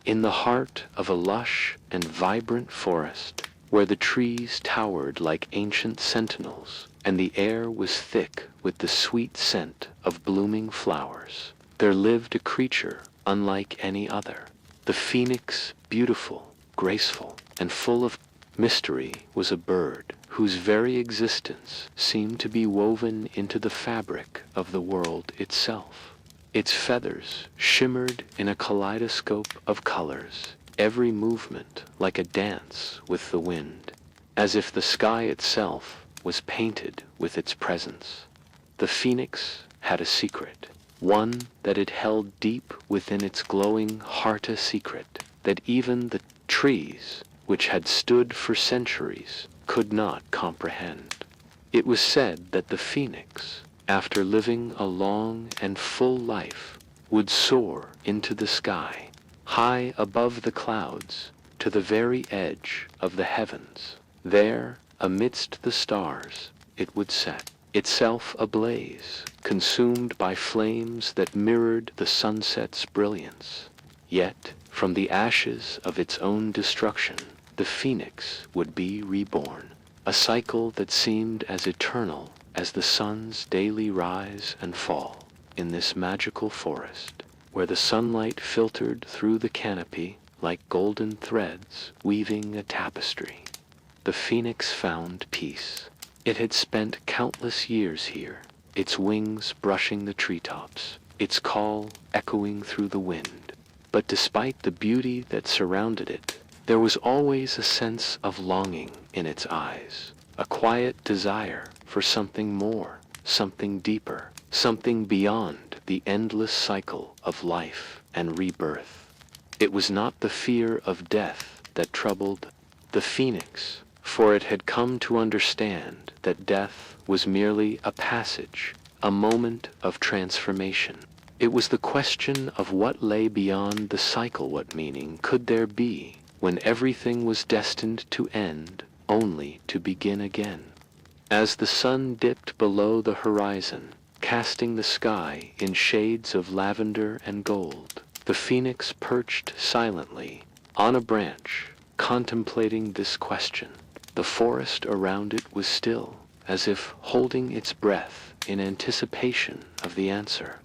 In the heart of a lush and vibrant forest, where the trees towered like ancient sentinels, and the air was thick with the sweet scent of blooming flowers, there lived a creature unlike any other. The phoenix, beautiful, graceful, and full of mystery, was a bird whose very existence seemed to be woven into the fabric of the world itself. Its feathers shimmered in a kaleidoscope of colors, every movement like a dance with the wind, as if the sky itself was painted with its presence. The phoenix had a secret, one that it held deep within its glowing heart, a secret that even the trees, which had stood for centuries, could not comprehend. It was said that the phoenix, after living a long and full life, would soar into the sky, high above the clouds, to the very edge of the heavens. There, amidst the stars, it would set, itself ablaze, consumed by flames that mirrored the sunset's brilliance. Yet, from the ashes of its own destruction, the phoenix would be reborn, a cycle that seemed as eternal as the sun's daily rise and fall. In this magical forest, where the sunlight filtered through the canopy like golden threads weaving a tapestry, the phoenix found peace. It had spent countless years here, its wings brushing the treetops, its call echoing through the wind. But despite the beauty that surrounded it, there was always a sense of longing in its eyes, a quiet desire for something more, something deeper, something beyond the endless cycle of life and rebirth. It was not the fear of death that troubled the phoenix, for it had come to understand that death was merely a passage, a moment of transformation. It was the question of what lay beyond the cycle. What meaning could there be when everything was destined to end, only to begin again? As the sun dipped below the horizon, casting the sky in shades of lavender and gold, the phoenix perched silently on a branch, contemplating this question. The forest around it was still, as if holding its breath in anticipation of the answer.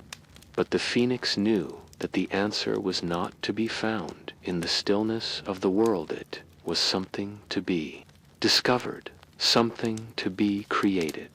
But the phoenix knew that the answer was not to be found in the stillness of the world. It was something to be discovered, something to be created.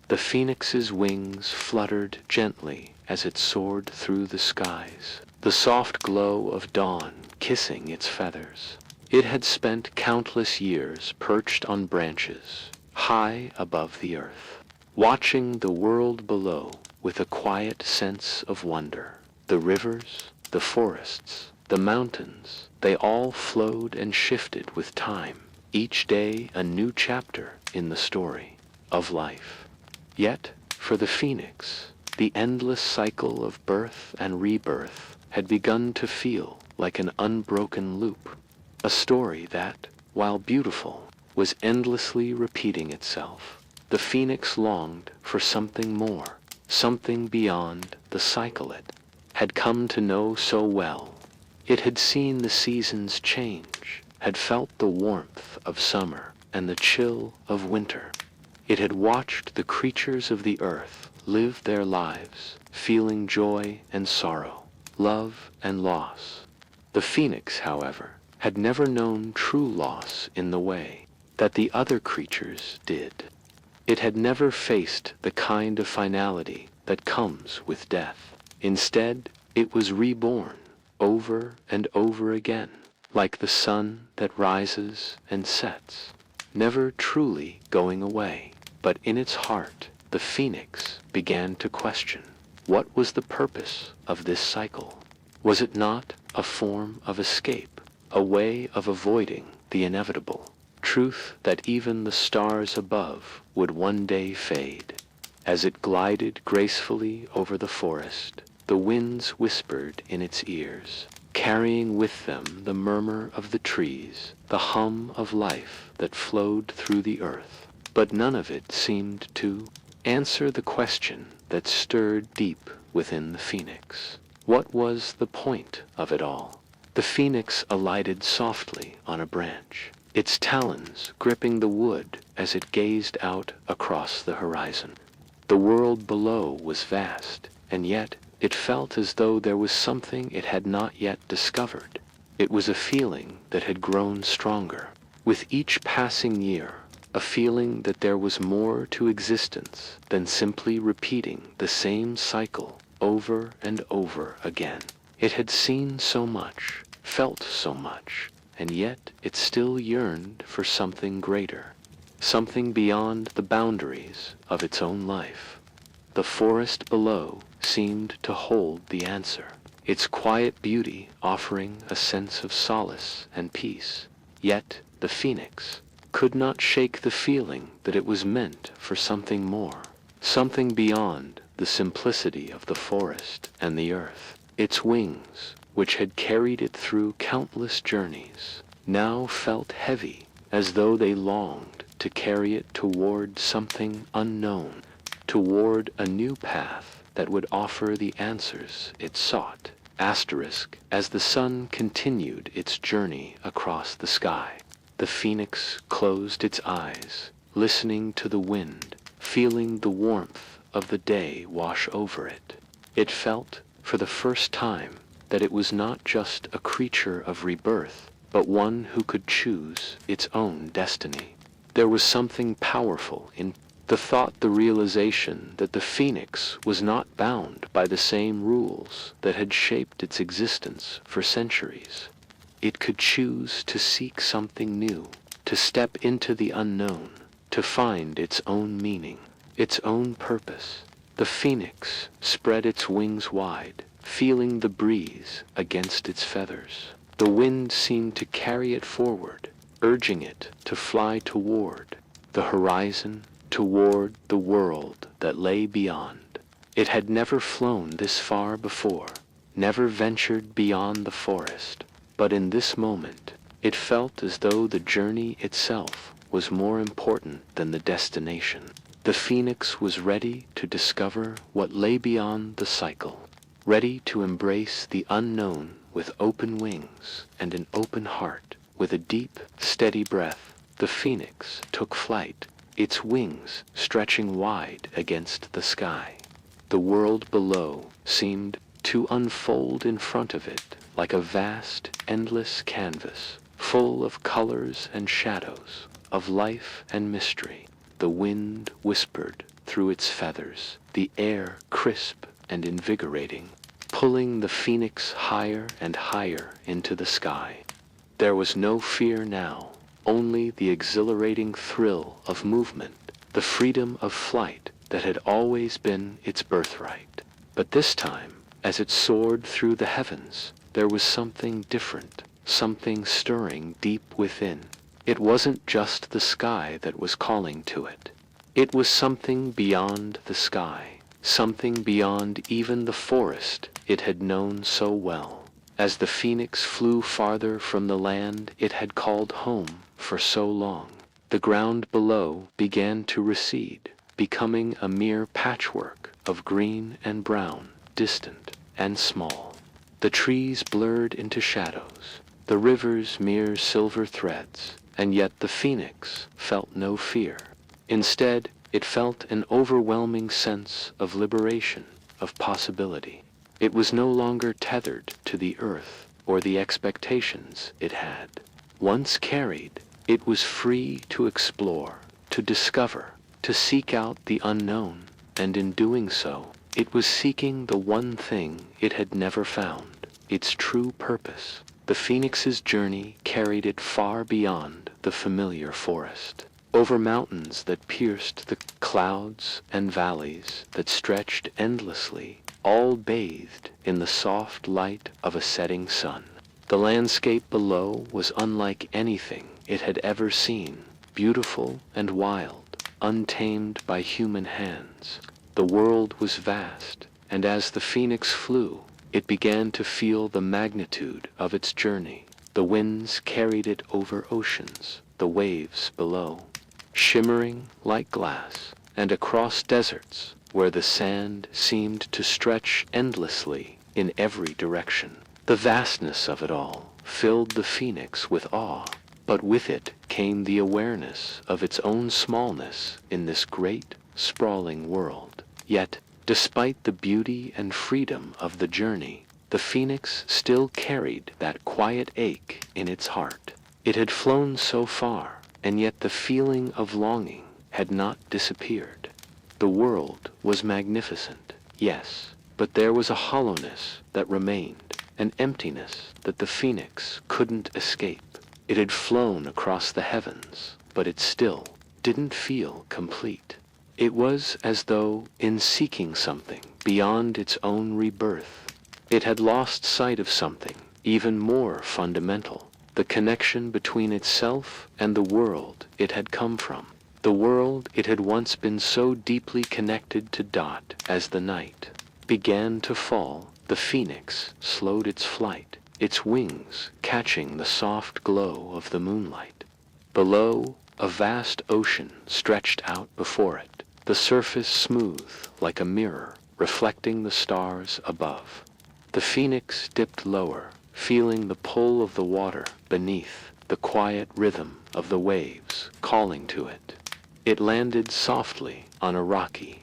The phoenix's wings fluttered gently as it soared through the skies, the soft glow of dawn kissing its feathers. It had spent countless years perched on branches, high above the earth, watching the world below with a quiet sense of wonder. The rivers, the forests, the mountains, they all flowed and shifted with time, each day a new chapter in the story of life. Yet, for the phoenix, the endless cycle of birth and rebirth had begun to feel like an unbroken loop, a story that, while beautiful, was endlessly repeating itself. The phoenix longed for something more, something beyond the cycle it had come to know so well. It had seen the seasons change, had felt the warmth of summer and the chill of winter. It had watched the creatures of the earth live their lives, feeling joy and sorrow, love and loss. The phoenix, however, had never known true loss in the way that the other creatures did. It had never faced the kind of finality that comes with death. Instead, it was reborn over and over again, like the sun that rises and sets, never truly going away. But in its heart, the phoenix began to question, what was the purpose of this cycle? Was it not a form of escape, a way of avoiding the inevitable? Truth that even the stars above would one day fade. As it glided gracefully over the forest, the winds whispered in its ears, carrying with them the murmur of the trees, the hum of life that flowed through the earth. But none of it seemed to answer the question that stirred deep within the phoenix. What was the point of it all? The phoenix alighted softly on a branch, its talons gripping the wood as it gazed out across the horizon. The world below was vast, and yet it felt as though there was something it had not yet discovered. It was a feeling that had grown stronger. With each passing year, a feeling that there was more to existence than simply repeating the same cycle over and over again. It had seen so much, felt so much, and yet it still yearned for something greater, something beyond the boundaries of its own life. The forest below seemed to hold the answer, its quiet beauty offering a sense of solace and peace. Yet the phoenix could not shake the feeling that it was meant for something more, something beyond the simplicity of the forest and the earth. Its wings, which had carried it through countless journeys, now felt heavy, as though they longed to carry it toward something unknown, toward a new path that would offer the answers it sought. As the sun continued its journey across the sky, the phoenix closed its eyes, listening to the wind, feeling the warmth of the day wash over it. It felt, for the first time, that it was not just a creature of rebirth, but one who could choose its own destiny. There was something powerful in the thought, the realization that the phoenix was not bound by the same rules that had shaped its existence for centuries. It could choose to seek something new, to step into the unknown, to find its own meaning, its own purpose. The phoenix spread its wings wide, feeling the breeze against its feathers. The wind seemed to carry it forward, urging it to fly toward the horizon, toward the world that lay beyond. It had never flown this far before, never ventured beyond the forest, but in this moment it felt as though the journey itself was more important than the destination. The phoenix was ready to discover what lay beyond the cycle, ready to embrace the unknown with open wings and an open heart. With a deep, steady breath, the phoenix took flight, its wings stretching wide against the sky. The world below seemed to unfold in front of it like a vast, endless canvas, full of colors and shadows, of life and mystery. The wind whispered through its feathers, the air crisp and invigorating, pulling the phoenix higher and higher into the sky. There was no fear now, only the exhilarating thrill of movement, the freedom of flight that had always been its birthright. But this time, as it soared through the heavens, there was something different, something stirring deep within. It wasn't just the sky that was calling to it. It was something beyond the sky, something beyond even the forest it had known so well. As the phoenix flew farther from the land it had called home for so long, the ground below began to recede, becoming a mere patchwork of green and brown, distant and small. The trees blurred into shadows, the rivers mere silver threads, and yet the phoenix felt no fear. Instead, it felt an overwhelming sense of liberation, of possibility. It was no longer tethered to the earth or the expectations it had. Once carried, it was free to explore, to discover, to seek out the unknown, and in doing so, it was seeking the one thing it had never found, its true purpose. The phoenix's journey carried it far beyond the familiar forest, over mountains that pierced the clouds and valleys that stretched endlessly, all bathed in the soft light of a setting sun. The landscape below was unlike anything it had ever seen, beautiful and wild, untamed by human hands. The world was vast, and as the phoenix flew, it began to feel the magnitude of its journey. The winds carried it over oceans, the waves below, shimmering like glass, and across deserts where the sand seemed to stretch endlessly in every direction. The vastness of it all filled the phoenix with awe, but with it came the awareness of its own smallness in this great, sprawling world. Yet, despite the beauty and freedom of the journey, the phoenix still carried that quiet ache in its heart. It had flown so far, and yet the feeling of longing had not disappeared. The world was magnificent, yes, but there was a hollowness that remained, an emptiness that the phoenix couldn't escape. It had flown across the heavens, but it still didn't feel complete. It was as though, in seeking something beyond its own rebirth, it had lost sight of something even more fundamental, the connection between itself and the world it had come from, the world it had once been so deeply connected to. As the night began to fall, the phoenix slowed its flight, its wings catching the soft glow of the moonlight. Below, a vast ocean stretched out before it, the surface smooth like a mirror, reflecting the stars above. The phoenix dipped lower, feeling the pull of the water beneath, the quiet rhythm of the waves calling to it. It landed softly on a rocky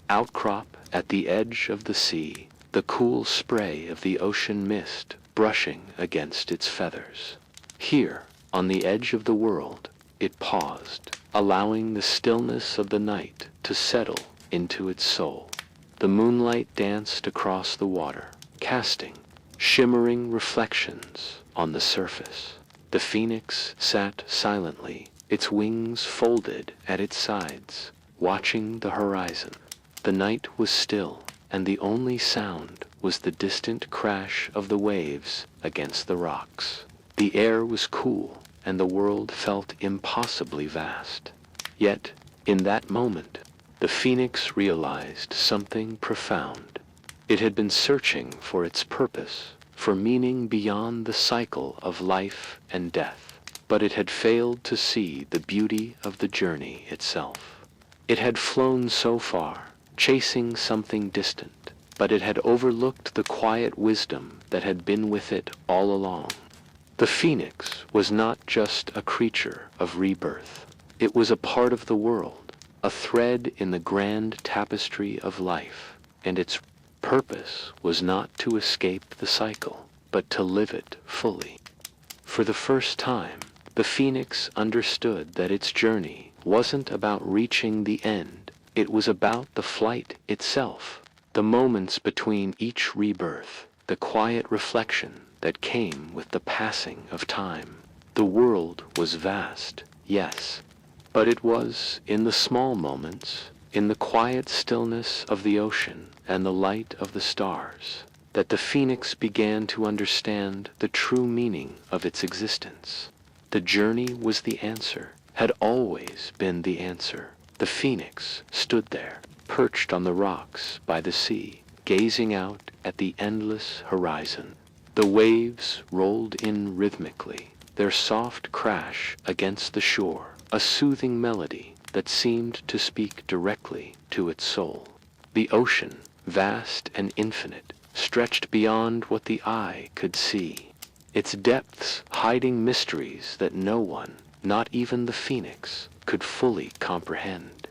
outcrop at the edge of the sea, the cool spray of the ocean mist brushing against its feathers. Here, on the edge of the world, it paused, allowing the stillness of the night to settle into its soul. The moonlight danced across the water, casting shimmering reflections on the surface. The phoenix sat silently, its wings folded at its sides, watching the horizon. The night was still, and the only sound was the distant crash of the waves against the rocks. The air was cool, and the world felt impossibly vast. Yet, in that moment, the phoenix realized something profound. It had been searching for its purpose, for meaning beyond the cycle of life and death, but it had failed to see the beauty of the journey itself. It had flown so far, chasing something distant, but it had overlooked the quiet wisdom that had been with it all along. The phoenix was not just a creature of rebirth. It was a part of the world, a thread in the grand tapestry of life, and its purpose was not to escape the cycle, but to live it fully. For the first time, the phoenix understood that its journey wasn't about reaching the end. It was about the flight itself, the moments between each rebirth, the quiet reflection that came with the passing of time. The world was vast, yes, but it was in the small moments, in the quiet stillness of the ocean and the light of the stars, that the phoenix began to understand the true meaning of its existence. The journey was the answer, had always been the answer. The phoenix stood there, perched on the rocks by the sea, gazing out at the endless horizon. The waves rolled in rhythmically, their soft crash against the shore, a soothing melody that seemed to speak directly to its soul. The ocean, vast and infinite, stretched beyond what the eye could see, its depths hiding mysteries that no one, not even the phoenix, could fully comprehend.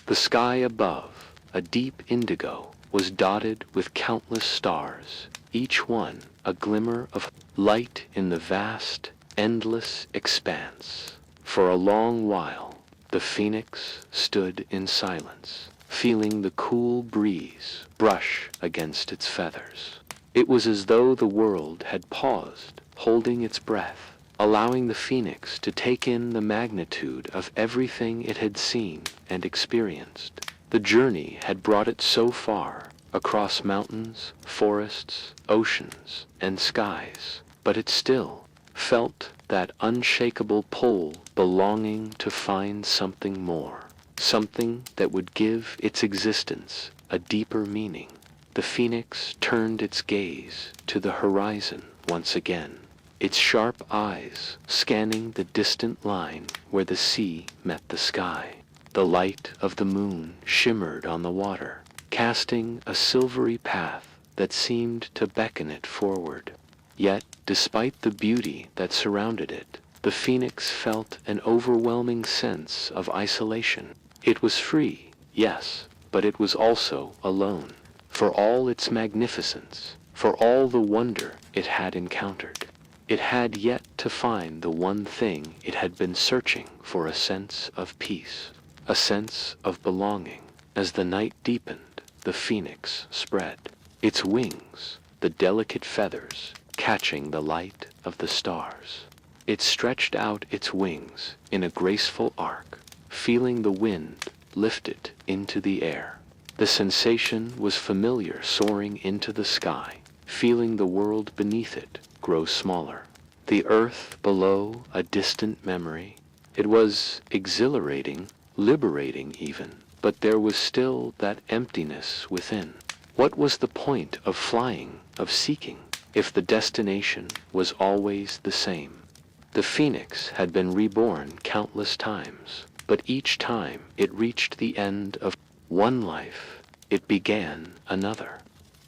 The sky above, a deep indigo, was dotted with countless stars, each one a glimmer of light in the vast, endless expanse. For a long while, the phoenix stood in silence, feeling the cool breeze brush against its feathers. It was as though the world had paused, holding its breath, allowing the phoenix to take in the magnitude of everything it had seen and experienced. The journey had brought it so far, across mountains, forests, oceans, and skies, but it still felt that unshakable pull belonging to find something more, something that would give its existence a deeper meaning. The phoenix turned its gaze to the horizon once again, its sharp eyes scanning the distant line where the sea met the sky. The light of the moon shimmered on the water, casting a silvery path that seemed to beckon it forward. Yet, despite the beauty that surrounded it, the phoenix felt an overwhelming sense of isolation. It was free, yes, but it was also alone. For all its magnificence, for all the wonder it had encountered, it had yet to find the one thing it had been searching for: a sense of peace, a sense of belonging. As the night deepened, the phoenix spread its wings, the delicate feathers catching the light of the stars. It stretched out its wings in a graceful arc, feeling the wind lift it into the air. The sensation was familiar, soaring into the sky, feeling the world beneath it grow smaller. The earth below a distant memory. It was exhilarating, liberating even, but there was still that emptiness within. What was the point of flying, of seeking, if the destination was always the same? The phoenix had been reborn countless times, but each time it reached the end of one life, it began another.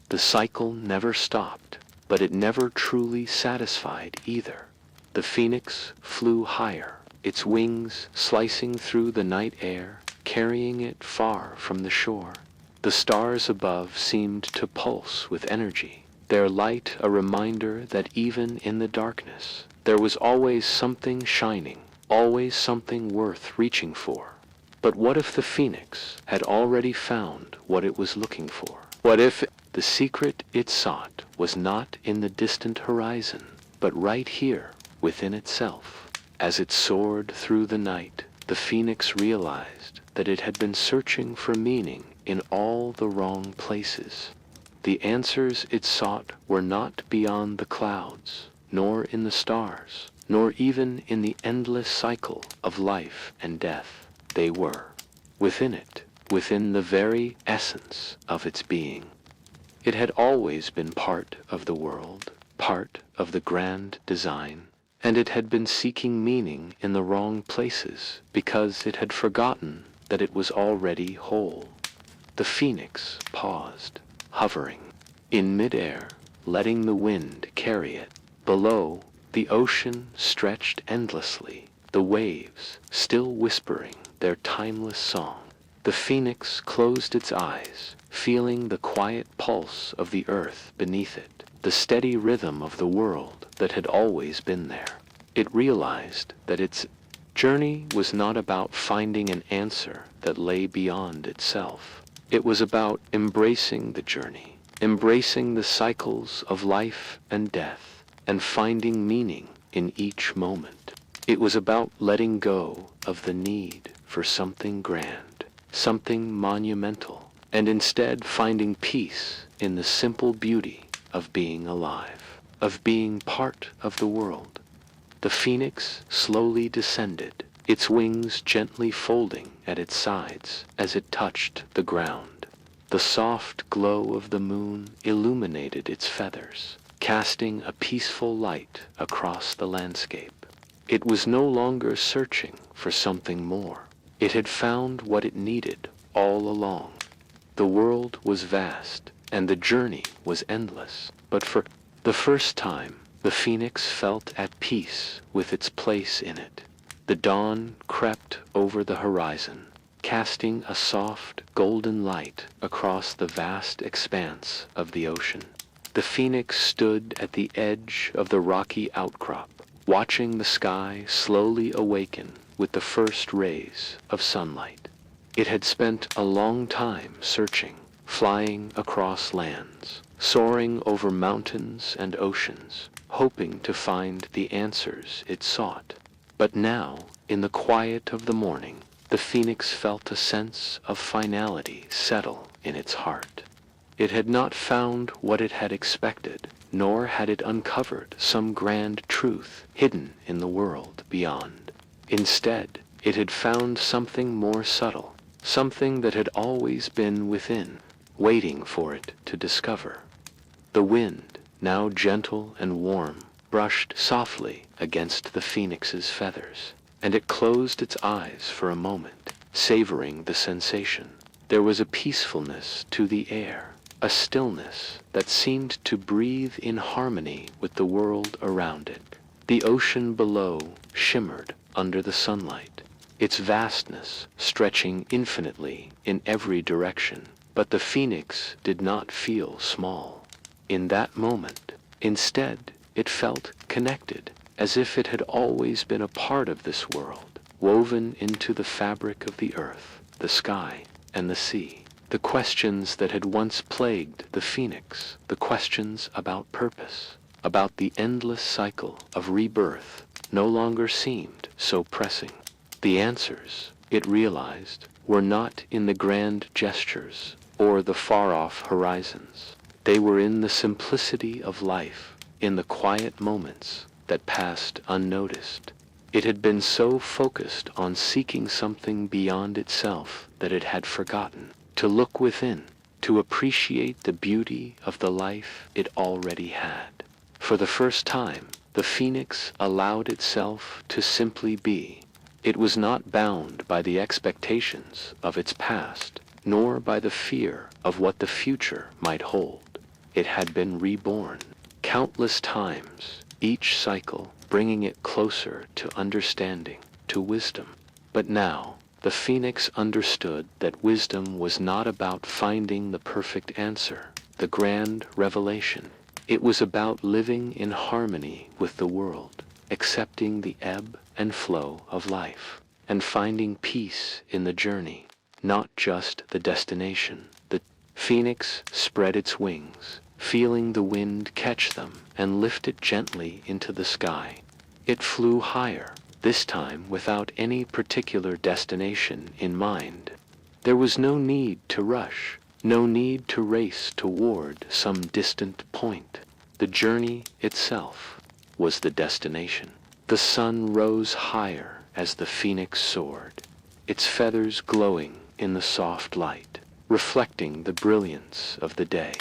The cycle never stopped, but it never truly satisfied either. The phoenix flew higher, its wings slicing through the night air, carrying it far from the shore. The stars above seemed to pulse with energy, their light a reminder that even in the darkness, there was always something shining, always something worth reaching for. But what if the phoenix had already found what it was looking for? What if the secret it sought was not in the distant horizon, but right here within itself? As it soared through the night, the phoenix realized that it had been searching for meaning in all the wrong places. The answers it sought were not beyond the clouds, nor in the stars, nor even in the endless cycle of life and death. They were within it, within the very essence of its being. It had always been part of the world, part of the grand design, and it had been seeking meaning in the wrong places because it had forgotten that it was already whole. The phoenix paused, hovering in midair, letting the wind carry it. Below, the ocean stretched endlessly, the waves still whispering their timeless song. The phoenix closed its eyes, feeling the quiet pulse of the earth beneath it, the steady rhythm of the world that had always been there. It realized that its journey was not about finding an answer that lay beyond itself. It was about embracing the journey, embracing the cycles of life and death, and finding meaning in each moment. It was about letting go of the need for something grand, something monumental, and instead finding peace in the simple beauty of being alive, of being part of the world. The phoenix slowly descended, its wings gently folding at its sides as it touched the ground. The soft glow of the moon illuminated its feathers, casting a peaceful light across the landscape. It was no longer searching for something more. It had found what it needed all along. The world was vast, and the journey was endless, but for the first time, the phoenix felt at peace with its place in it. The dawn crept over the horizon, casting a soft, golden light across the vast expanse of the ocean. The phoenix stood at the edge of the rocky outcrop, watching the sky slowly awaken with the first rays of sunlight. It had spent a long time searching, flying across lands, soaring over mountains and oceans, hoping to find the answers it sought. But now, in the quiet of the morning, the phoenix felt a sense of finality settle in its heart. It had not found what it had expected, nor had it uncovered some grand truth hidden in the world beyond. Instead, it had found something more subtle, something that had always been within, waiting for it to discover. The wind, now gentle and warm, brushed softly against the phoenix's feathers, and it closed its eyes for a moment, savoring the sensation. There was a peacefulness to the air, a stillness that seemed to breathe in harmony with the world around it. The ocean below shimmered under the sunlight, its vastness stretching infinitely in every direction. But the phoenix did not feel small in that moment. Instead, it felt connected, as if it had always been a part of this world, woven into the fabric of the earth, the sky, and the sea. The questions that had once plagued the phoenix, the questions about purpose, about the endless cycle of rebirth, no longer seemed so pressing. The answers, it realized, were not in the grand gestures or the far-off horizons. They were in the simplicity of life, in the quiet moments that passed unnoticed. It had been so focused on seeking something beyond itself that it had forgotten to look within, to appreciate the beauty of the life it already had. For the first time, the phoenix allowed itself to simply be. It was not bound by the expectations of its past, nor by the fear of what the future might hold. It had been reborn countless times, each cycle bringing it closer to understanding, to wisdom. But now, the phoenix understood that wisdom was not about finding the perfect answer, the grand revelation. It was about living in harmony with the world, accepting the ebb and flow of life, and finding peace in the journey, not just the destination. The phoenix spread its wings, feeling the wind catch them and lift it gently into the sky. It flew higher, this time without any particular destination in mind. There was no need to rush, no need to race toward some distant point. The journey itself was the destination. The sun rose higher as the phoenix soared, its feathers glowing in the soft light, reflecting the brilliance of the day.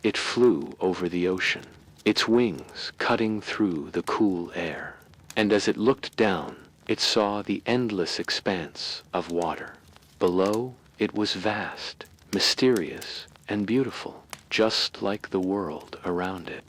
It flew over the ocean, its wings cutting through the cool air. And as it looked down, it saw the endless expanse of water. Below, it was vast, mysterious, and beautiful, just like the world around it.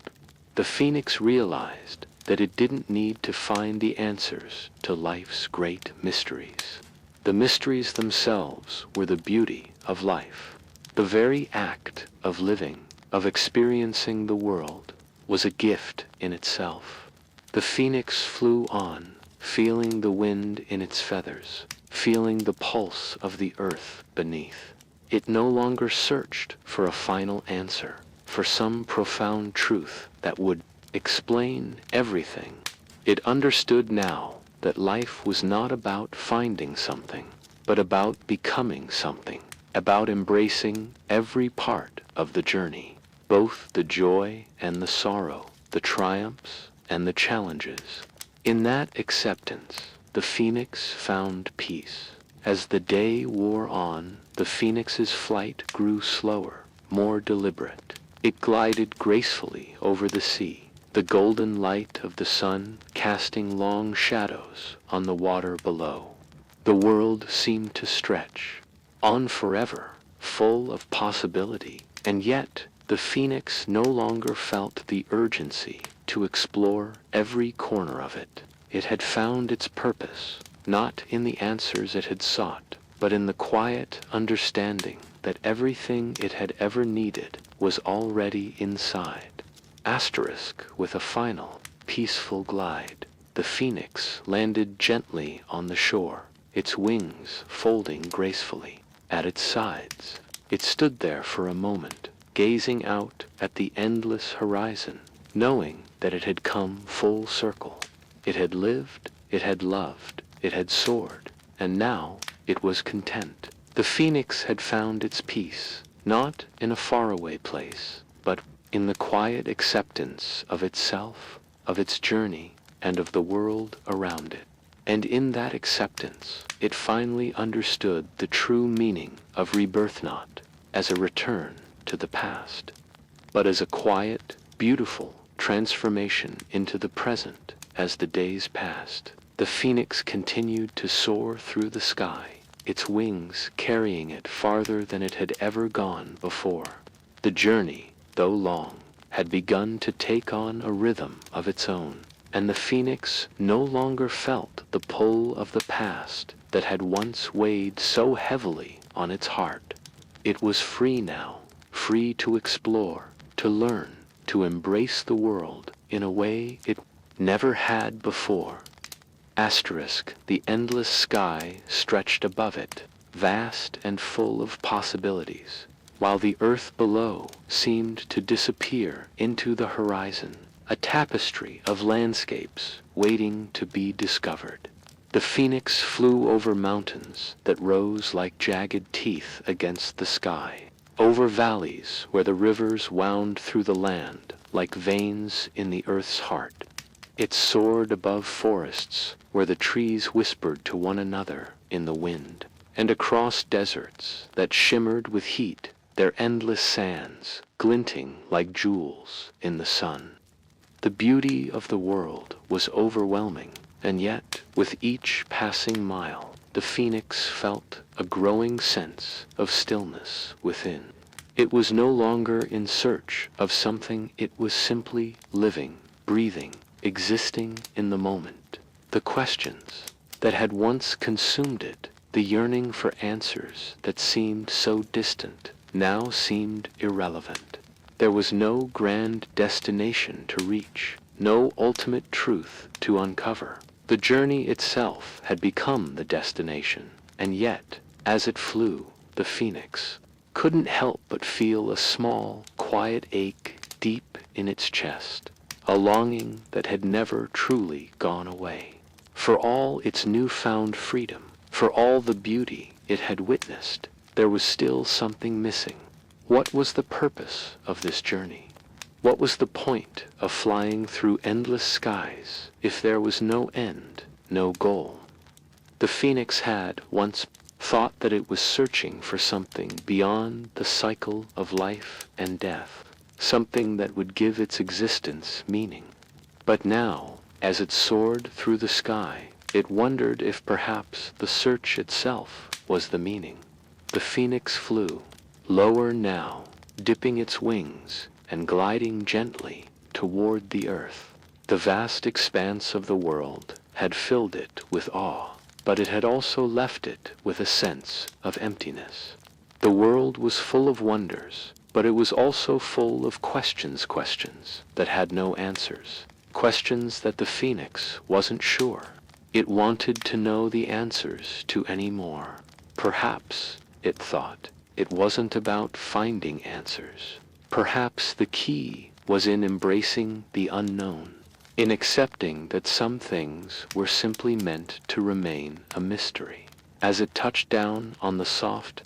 The phoenix realized that it didn't need to find the answers to life's great mysteries. The mysteries themselves were the beauty of life. The very act of living, of experiencing the world, was a gift in itself. The phoenix flew on, feeling the wind in its feathers, feeling the pulse of the earth beneath. It no longer searched for a final answer, for some profound truth that would explain everything. It understood now that life was not about finding something, but about becoming something, about embracing every part of the journey, both the joy and the sorrow, the triumphs and the challenges. In that acceptance, the phoenix found peace. As the day wore on, the phoenix's flight grew slower, more deliberate. It glided gracefully over the sea, the golden light of the sun casting long shadows on the water below. The world seemed to stretch on forever, full of possibility, and yet the phoenix no longer felt the urgency to explore every corner of it. It had found its purpose, not in the answers it had sought, but in the quiet understanding that everything it had ever needed was already inside. With a final, peaceful glide, the phoenix landed gently on the shore, its wings folding gracefully at its sides. It stood there for a moment, gazing out at the endless horizon, knowing that it had come full circle. It had lived, it had loved, it had soared, and now it was content. The phoenix had found its peace, not in a faraway place, but in the quiet acceptance of itself, of its journey, and of the world around it. And in that acceptance, it finally understood the true meaning of rebirth, not as a return to the past, but as a quiet, beautiful transformation into the present. As the days passed, the phoenix continued to soar through the sky, its wings carrying it farther than it had ever gone before. The journey, though long, had begun to take on a rhythm of its own, and the phoenix no longer felt the pull of the past that had once weighed so heavily on its heart. It was free now, free to explore, to learn, to embrace the world in a way it never had before. The endless sky stretched above it, vast and full of possibilities, while the earth below seemed to disappear into the horizon, a tapestry of landscapes waiting to be discovered. The phoenix flew over mountains that rose like jagged teeth against the sky, over valleys where the rivers wound through the land like veins in the earth's heart. It soared above forests where the trees whispered to one another in the wind, and across deserts that shimmered with heat, their endless sands glinting like jewels in the sun. The beauty of the world was overwhelming, and yet, with each passing mile, the phoenix felt a growing sense of stillness within. It was no longer in search of something, it was simply living, breathing, existing in the moment. The questions that had once consumed it, the yearning for answers that seemed so distant, now seemed irrelevant. There was no grand destination to reach, no ultimate truth to uncover. The journey itself had become the destination, and yet, as it flew, the phoenix couldn't help but feel a small, quiet ache deep in its chest, a longing that had never truly gone away. For all its newfound freedom, for all the beauty it had witnessed, there was still something missing. What was the purpose of this journey? What was the point of flying through endless skies if there was no end, no goal? The phoenix had once thought that it was searching for something beyond the cycle of life and death, something that would give its existence meaning. But now, as it soared through the sky, it wondered if perhaps the search itself was the meaning. The phoenix flew, lower now, dipping its wings and gliding gently toward the earth. The vast expanse of the world had filled it with awe, but it had also left it with a sense of emptiness. The world was full of wonders, but it was also full of questions that had no answers, questions that the phoenix wasn't sure. It wanted to know the answers to any more. Perhaps, it thought, it wasn't about finding answers. Perhaps the key was in embracing the unknown, in accepting that some things were simply meant to remain a mystery. As it touched down on the soft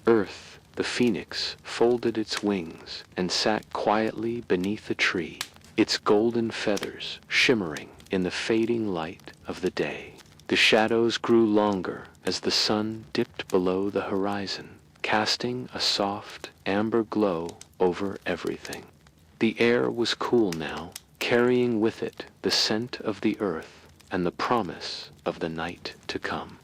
earth, the phoenix folded its wings and sat quietly beneath a tree, its golden feathers shimmering in the fading light of the day. The shadows grew longer as the sun dipped below the horizon, casting a soft amber glow over everything. The air was cool now, carrying with it the scent of the earth and the promise of the night to come.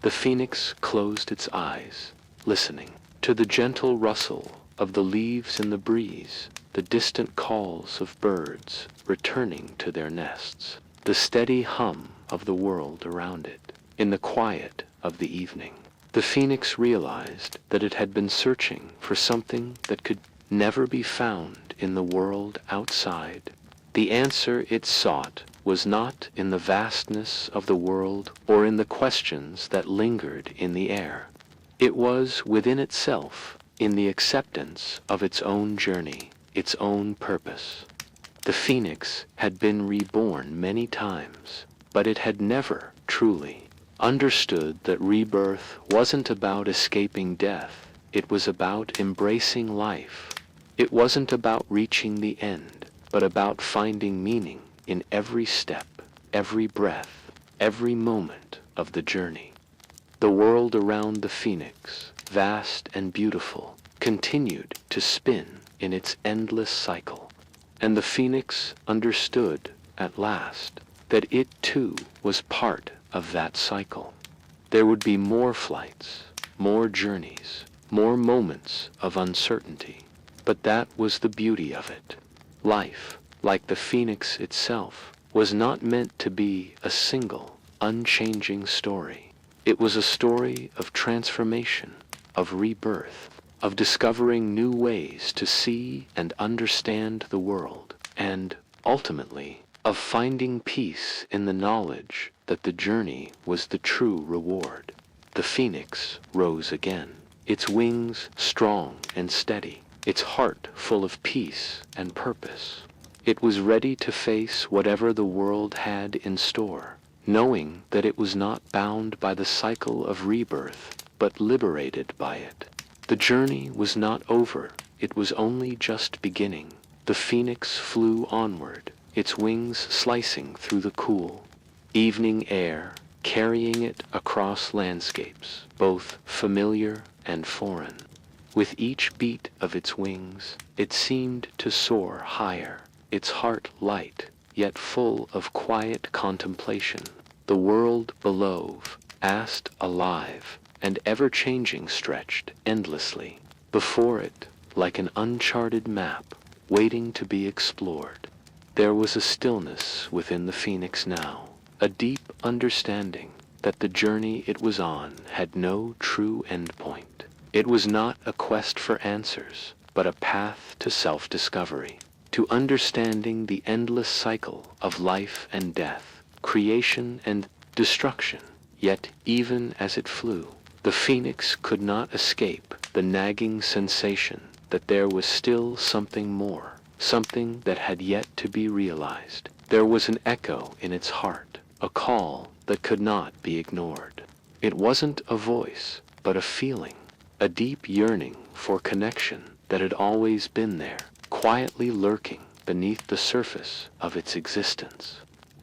The phoenix closed its eyes, listening to the gentle rustle of the leaves in the breeze, the distant calls of birds returning to their nests, the steady hum of the world around it. In the quiet of the evening, the phoenix realized that it had been searching for something that could never be found in the world outside. The answer it sought was not in the vastness of the world or in the questions that lingered in the air. It was within itself, in the acceptance of its own journey, its own purpose. The phoenix had been reborn many times, but it had never truly understood that rebirth wasn't about escaping death. It was about embracing life. It wasn't about reaching the end, but about finding meaning in every step, every breath, every moment of the journey. The world around the phoenix, vast and beautiful, continued to spin in its endless cycle, and the phoenix understood at last that it too was part of that cycle. There would be more flights, more journeys, more moments of uncertainty. But that was the beauty of it. Life, like the phoenix itself, was not meant to be a single, unchanging story. It was a story of transformation, of rebirth, of discovering new ways to see and understand the world, and, ultimately, of finding peace in the knowledge that the journey was the true reward. The phoenix rose again, its wings strong and steady, its heart full of peace and purpose. It was ready to face whatever the world had in store, knowing that it was not bound by the cycle of rebirth, but liberated by it. The journey was not over, it was only just beginning. The phoenix flew onward, its wings slicing through the cool evening air, carrying it across landscapes, both familiar and foreign. With each beat of its wings, it seemed to soar higher, its heart light, yet full of quiet contemplation. The world below, vast, alive, and ever-changing, stretched endlessly before it, like an uncharted map, waiting to be explored. There was a stillness within the phoenix now, a deep understanding that the journey it was on had no true endpoint. It was not a quest for answers, but a path to self-discovery, to understanding the endless cycle of life and death, creation and destruction. Yet even as it flew, the phoenix could not escape the nagging sensation that there was still something more, something that had yet to be realized. There was an echo in its heart, a call that could not be ignored. It wasn't a voice, but a feeling, a deep yearning for connection that had always been there, quietly lurking beneath the surface of its existence.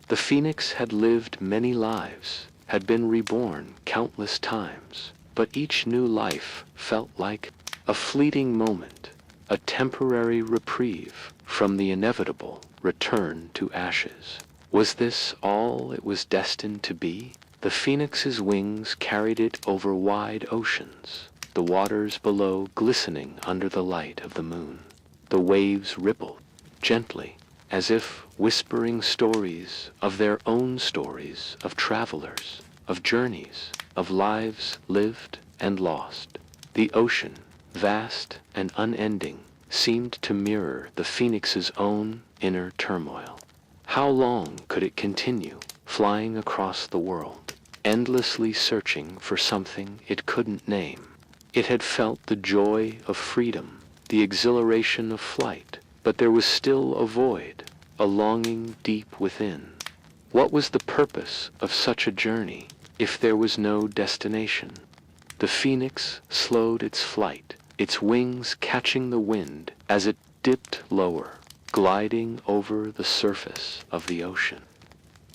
The phoenix had lived many lives, had been reborn countless times, but each new life felt like a fleeting moment, a temporary reprieve from the inevitable return to ashes. Was this all it was destined to be? The phoenix's wings carried it over wide oceans, the waters below glistening under the light of the moon. The waves rippled gently, as if whispering stories of their own stories of travelers, of journeys, of lives lived and lost. The ocean, vast and unending, seemed to mirror the phoenix's own inner turmoil. How long could it continue flying across the world, endlessly searching for something it couldn't name? It had felt the joy of freedom, the exhilaration of flight, but there was still a void, a longing deep within. What was the purpose of such a journey if there was no destination? The phoenix slowed its flight, its wings catching the wind as it dipped lower, gliding over the surface of the ocean.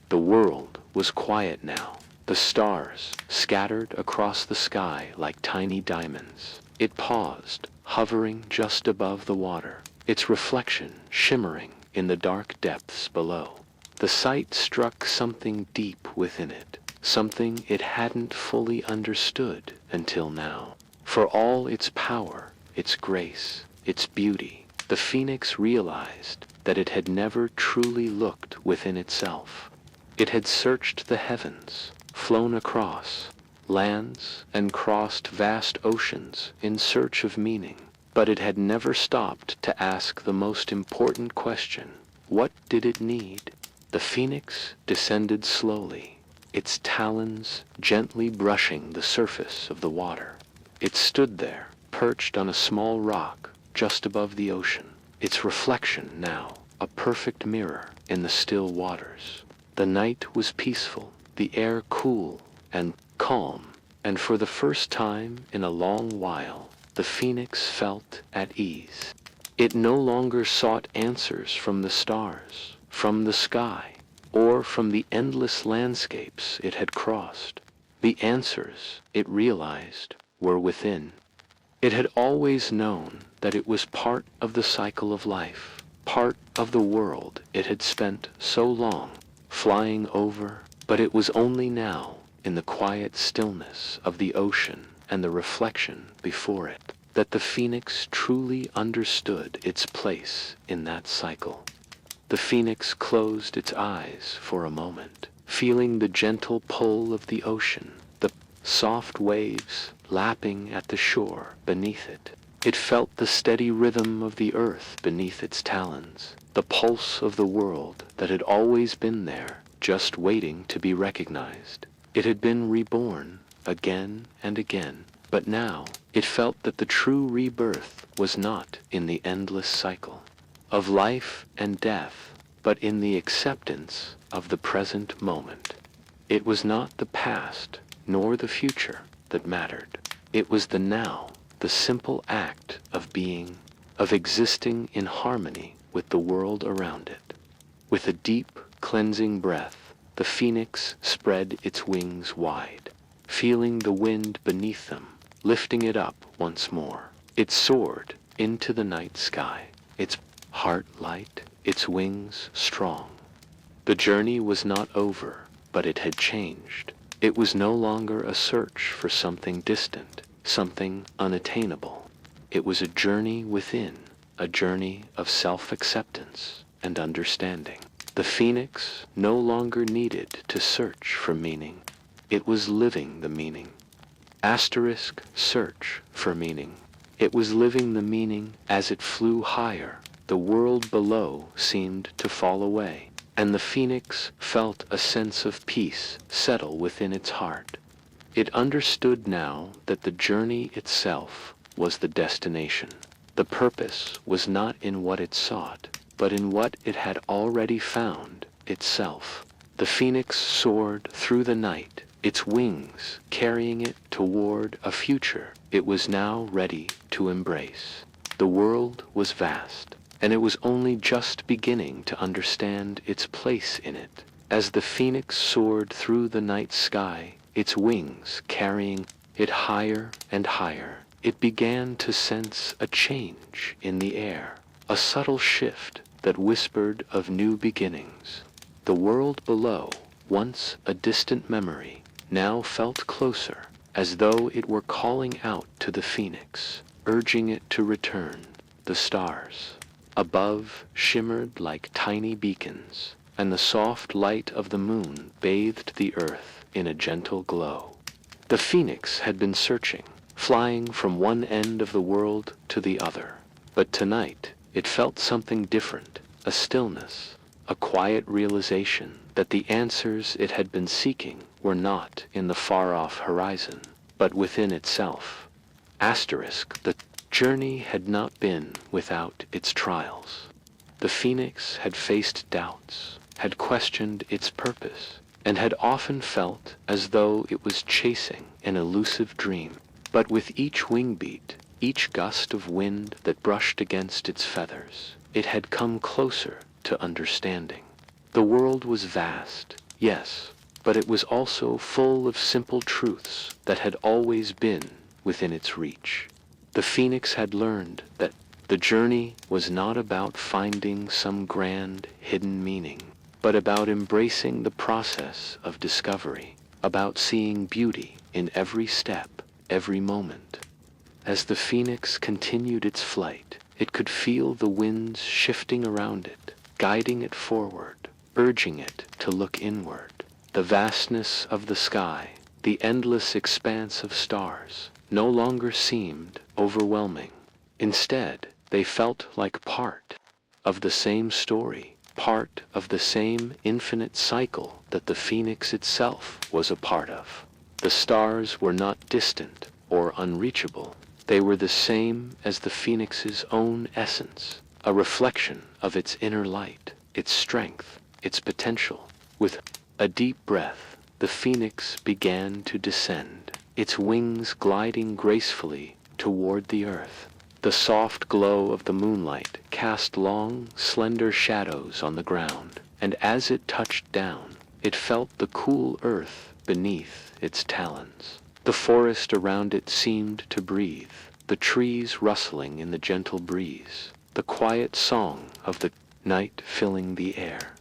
The world was quiet now, the stars scattered across the sky like tiny diamonds. It paused, hovering just above the water, its reflection shimmering in the dark depths below. The sight struck something deep within it, something it hadn't fully understood until now. For all its power, its grace, its beauty, the phoenix realized that it had never truly looked within itself. It had searched the heavens, flown across lands, and crossed vast oceans in search of meaning, but it had never stopped to ask the most important question: what did it need? The phoenix descended slowly, its talons gently brushing the surface of the water. It stood there, perched on a small rock just above the ocean, its reflection now a perfect mirror in the still waters. The night was peaceful, the air cool and calm, and for the first time in a long while, the phoenix felt at ease. It no longer sought answers from the stars, from the sky, or from the endless landscapes it had crossed. The answers, it realized, were within. It had always known that it was part of the cycle of life, part of the world it had spent so long flying over, but it was only now in the quiet stillness of the ocean and the reflection before it, that the phoenix truly understood its place in that cycle. The phoenix closed its eyes for a moment, feeling the gentle pull of the ocean, the soft waves lapping at the shore beneath it. It felt the steady rhythm of the earth beneath its talons, the pulse of the world that had always been there, just waiting to be recognized. It had been reborn again and again, but now it felt that the true rebirth was not in the endless cycle of life and death, but in the acceptance of the present moment. It was not the past nor the future that mattered. It was the now, the simple act of being, of existing in harmony with the world around it. With a deep, cleansing breath, the phoenix spread its wings wide, feeling the wind beneath them, lifting it up once more. It soared into the night sky, its heart light, its wings strong. The journey was not over, but it had changed. It was no longer a search for something distant, something unattainable. It was a journey within, a journey of self-acceptance and understanding. The phoenix no longer needed to search for meaning. It was living the meaning. Asterisk search for meaning. It was living the meaning as it flew higher. The world below seemed to fall away, and the phoenix felt a sense of peace settle within its heart. It understood now that the journey itself was the destination. The purpose was not in what it sought, but in what it had already found itself. The phoenix soared through the night, its wings carrying it toward a future it was now ready to embrace. The world was vast, and it was only just beginning to understand its place in it. As the phoenix soared through the night sky, its wings carrying it higher and higher, it began to sense a change in the air, a subtle shift that whispered of new beginnings. The world below, once a distant memory, now felt closer, as though it were calling out to the phoenix, urging it to return. The stars above shimmered like tiny beacons, and the soft light of the moon bathed the earth in a gentle glow. The phoenix had been searching, flying from one end of the world to the other, but tonight it felt something different, a stillness, a quiet realization that the answers it had been seeking were not in the far-off horizon, but within itself. Asterisk, the journey had not been without its trials. The phoenix had faced doubts, had questioned its purpose, and had often felt as though it was chasing an elusive dream. But with each wing beat, each gust of wind that brushed against its feathers, it had come closer to understanding. The world was vast, yes, but it was also full of simple truths that had always been within its reach. The phoenix had learned that the journey was not about finding some grand, hidden meaning, but about embracing the process of discovery, about seeing beauty in every step, every moment. As the phoenix continued its flight, it could feel the winds shifting around it, guiding it forward, urging it to look inward. The vastness of the sky, the endless expanse of stars, no longer seemed overwhelming. Instead, they felt like part of the same story, part of the same infinite cycle that the phoenix itself was a part of. The stars were not distant or unreachable. They were the same as the phoenix's own essence, a reflection of its inner light, its strength, its potential. With a deep breath, the phoenix began to descend, its wings gliding gracefully toward the earth. The soft glow of the moonlight cast long, slender shadows on the ground, and as it touched down, it felt the cool earth beneath its talons. The forest around it seemed to breathe, the trees rustling in the gentle breeze, the quiet song of the night filling the air.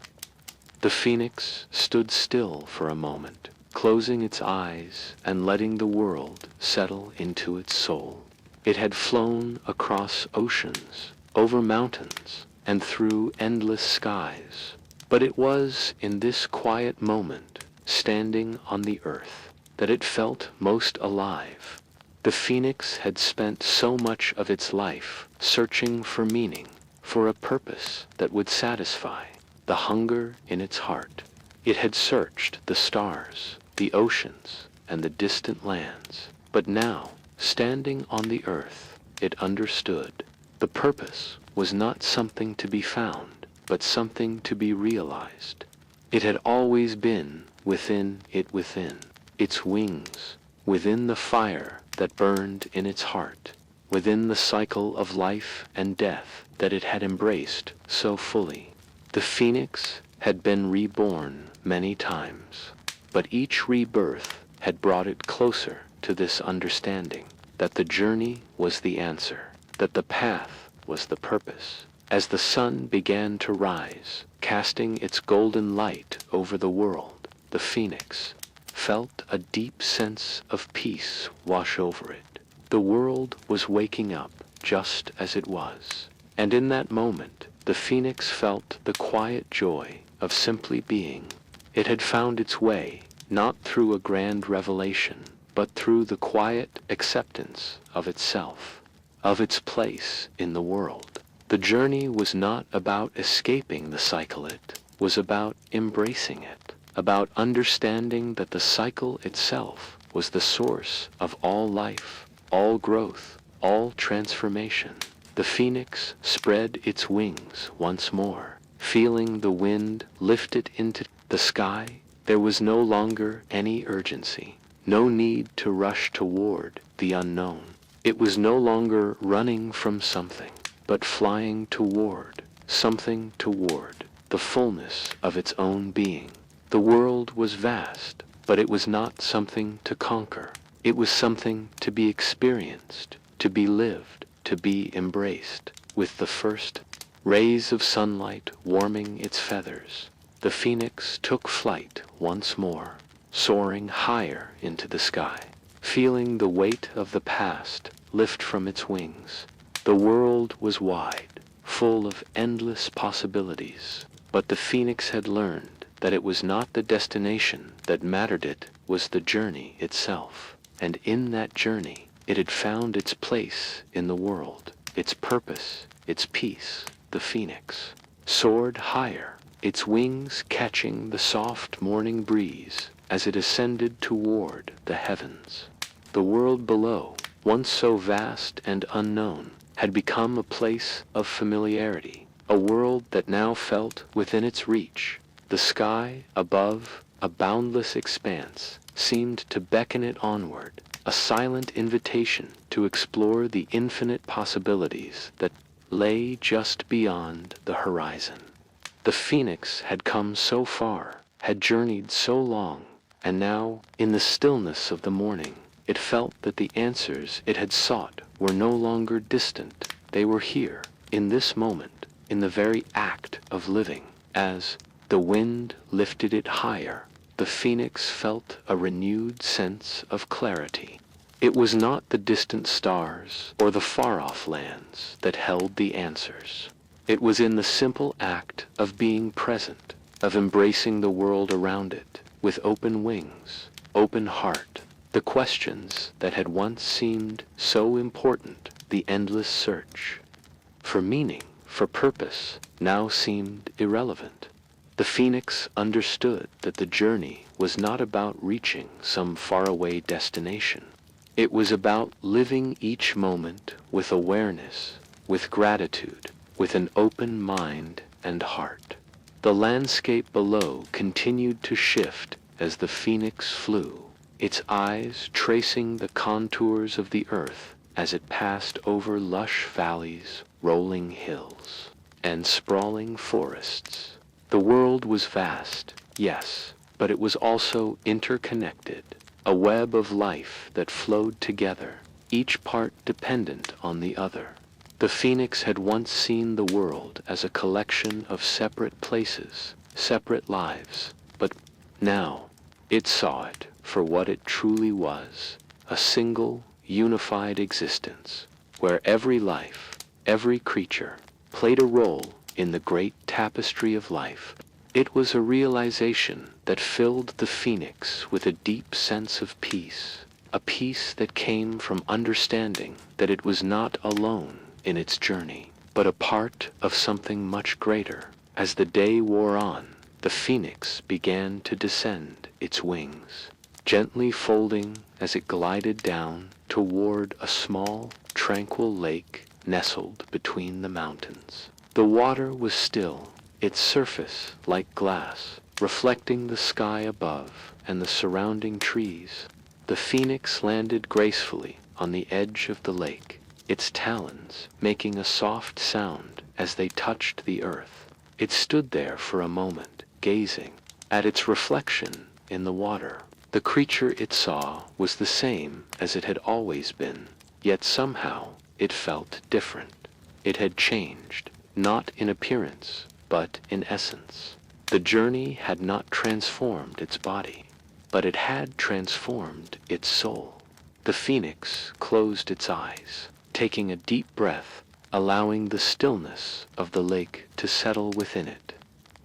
The phoenix stood still for a moment, closing its eyes and letting the world settle into its soul. It had flown across oceans, over mountains, and through endless skies. But it was in this quiet moment, standing on the earth, that it felt most alive. The phoenix had spent so much of its life searching for meaning, for a purpose that would satisfy the hunger in its heart. It had searched the stars, the oceans, and the distant lands. But now, standing on the earth, it understood. The purpose was not something to be found, but something to be realized. It had always been within it, within its wings, within the fire that burned in its heart, within the cycle of life and death that it had embraced so fully. The phoenix had been reborn many times, but each rebirth had brought it closer to this understanding, that the journey was the answer, that the path was the purpose. As the sun began to rise, casting its golden light over the world, the phoenix felt a deep sense of peace wash over it. The world was waking up just as it was, and in that moment the phoenix felt the quiet joy of simply being. It had found its way, not through a grand revelation, but through the quiet acceptance of itself, of its place in the world. The journey was not about escaping the cycle, it was about embracing it, about understanding that the cycle itself was the source of all life, all growth, all transformation. The phoenix spread its wings once more, feeling the wind lift it into the sky. There was no longer any urgency, no need to rush toward the unknown. It was no longer running from something, but flying toward something, toward the fullness of its own being. The world was vast, but it was not something to conquer. It was something to be experienced, to be lived, to be embraced. With the first rays of sunlight warming its feathers, the phoenix took flight once more, soaring higher into the sky, feeling the weight of the past lift from its wings. The world was wide, full of endless possibilities, but the phoenix had learned that it was not the destination that mattered, it was the journey itself. And in that journey, it had found its place in the world, its purpose, its peace. The phoenix soared higher, its wings catching the soft morning breeze as it ascended toward the heavens. The world below, once so vast and unknown, had become a place of familiarity, a world that now felt within its reach. The sky above, a boundless expanse, seemed to beckon it onward, a silent invitation to explore the infinite possibilities that lay just beyond the horizon. The phoenix had come so far, had journeyed so long, and now, in the stillness of the morning, it felt that the answers it had sought were no longer distant. They were here, in this moment, in the very act of living. As the wind lifted it higher, the phoenix felt a renewed sense of clarity. It was not the distant stars or the far-off lands that held the answers. It was in the simple act of being present, of embracing the world around it with open wings, open heart. The questions that had once seemed so important, the endless search for meaning, for purpose, now seemed irrelevant. The phoenix understood that the journey was not about reaching some faraway destination. It was about living each moment with awareness, with gratitude, with an open mind and heart. The landscape below continued to shift as the phoenix flew, its eyes tracing the contours of the earth as it passed over lush valleys, rolling hills, and sprawling forests. The world was vast, yes, but it was also interconnected, a web of life that flowed together, each part dependent on the other. The phoenix had once seen the world as a collection of separate places, separate lives, but now It saw it for what it truly was, a single, unified existence, where every life, every creature, played a role in the great tapestry of life. It was a realization that filled the phoenix with a deep sense of peace, a peace that came from understanding that it was not alone in its journey, but a part of something much greater. As the day wore on, the phoenix began to descend its wings, gently folding as it glided down toward a small, tranquil lake nestled between the mountains. The water was still, its surface like glass, reflecting the sky above and the surrounding trees. The phoenix landed gracefully on the edge of the lake, its talons making a soft sound as they touched the earth. It stood there for a moment, gazing at its reflection in the water. The creature it saw was the same as it had always been, yet somehow it felt different. It had changed, not in appearance, but in essence. The journey had not transformed its body, but it had transformed its soul. The phoenix closed its eyes, taking a deep breath, allowing the stillness of the lake to settle within it.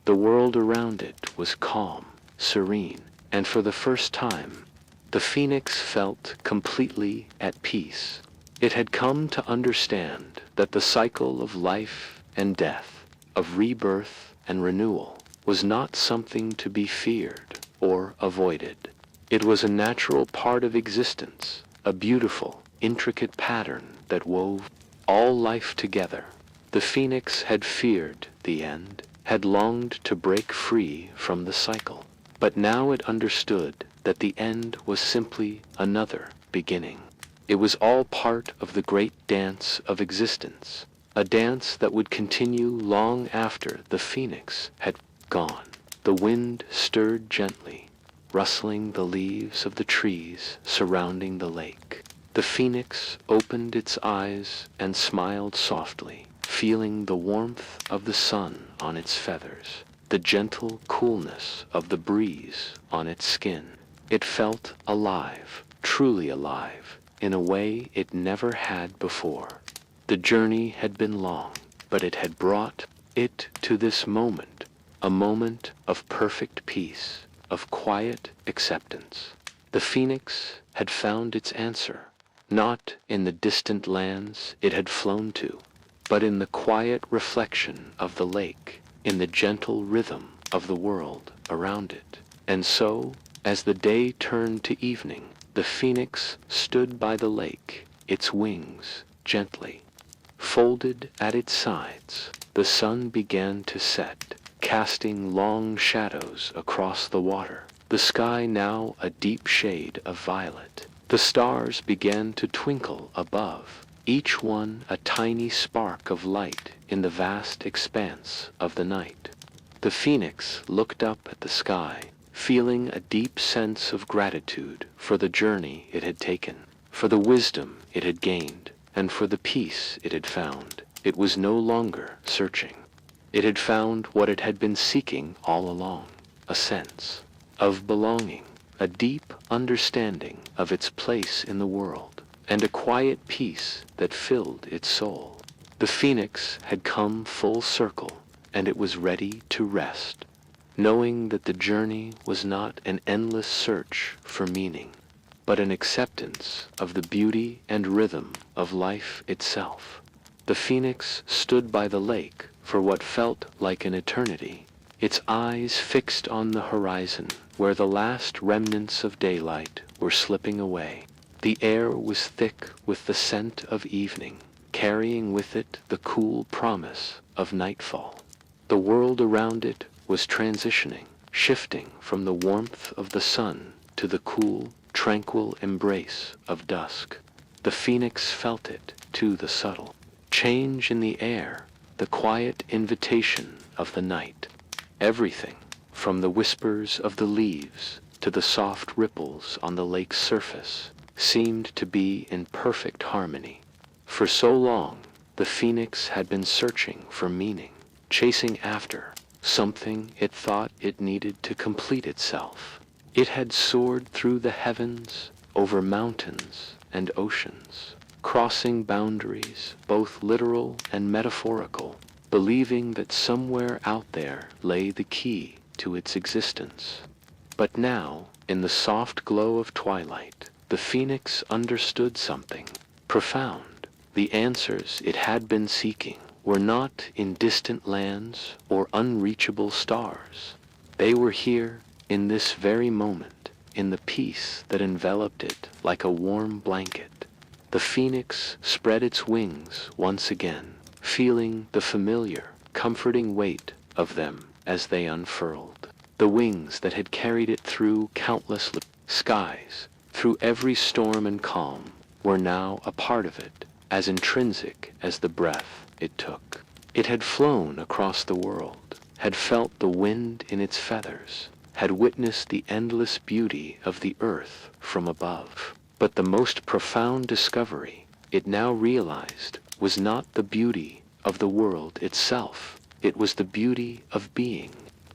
The world around it was calm, serene, and for the first time, the phoenix felt completely at peace. It had come to understand that the cycle of life and death, of rebirth and renewal, was not something to be feared or avoided. It was a natural part of existence, a beautiful, intricate pattern that wove all life together. The phoenix had feared the end, had longed to break free from the cycle, but now it understood that the end was simply another beginning. It was all part of the great dance of existence, a dance that would continue long after the phoenix had gone. The wind stirred gently, rustling the leaves of the trees surrounding the lake. The phoenix opened its eyes and smiled softly, feeling the warmth of the sun on its feathers, the gentle coolness of the breeze on its skin. It felt alive, truly alive, in a way it never had before. The journey had been long, but it had brought it to this moment, a moment of perfect peace, of quiet acceptance. The phoenix had found its answer, not in the distant lands it had flown to, but in the quiet reflection of the lake, in the gentle rhythm of the world around it. And so, as the day turned to evening, the phoenix stood by the lake, its wings gently folded at its sides. The sun began to set, casting long shadows across the water, the sky now a deep shade of violet. The stars began to twinkle above, each one a tiny spark of light in the vast expanse of the night. The phoenix looked up at the sky, feeling a deep sense of gratitude for the journey it had taken, for the wisdom it had gained, and for the peace it had found. It was no longer searching. It had found what it had been seeking all along, a sense of belonging, a deep understanding of its place in the world, and a quiet peace that filled its soul. The phoenix had come full circle, and it was ready to rest, knowing that the journey was not an endless search for meaning, but an acceptance of the beauty and rhythm of life itself. The phoenix stood by the lake for what felt like an eternity, its eyes fixed on the horizon where the last remnants of daylight were slipping away. The air was thick with the scent of evening, carrying with it the cool promise of nightfall. The world around it was transitioning, shifting from the warmth of the sun to the cool, tranquil embrace of dusk. The phoenix felt it, too, the subtle change in the air, the quiet invitation of the night. Everything, from the whispers of the leaves to the soft ripples on the lake's surface, seemed to be in perfect harmony. For so long, the phoenix had been searching for meaning, chasing after something it thought it needed to complete itself. It had soared through the heavens, over mountains and oceans, crossing boundaries, both literal and metaphorical, believing that somewhere out there lay the key to its existence. But now, in the soft glow of twilight, the phoenix understood something profound. The answers it had been seeking were not in distant lands or unreachable stars. They were here, in this very moment, in the peace that enveloped it like a warm blanket. The phoenix spread its wings once again, feeling the familiar, comforting weight of them as they unfurled. The wings that had carried it through countless skies, through every storm and calm, were now a part of it, as intrinsic as the breath it took. It had flown across the world, had felt the wind in its feathers, had witnessed the endless beauty of the earth from above. But the most profound discovery it now realized was not the beauty of the world itself. It was the beauty of being,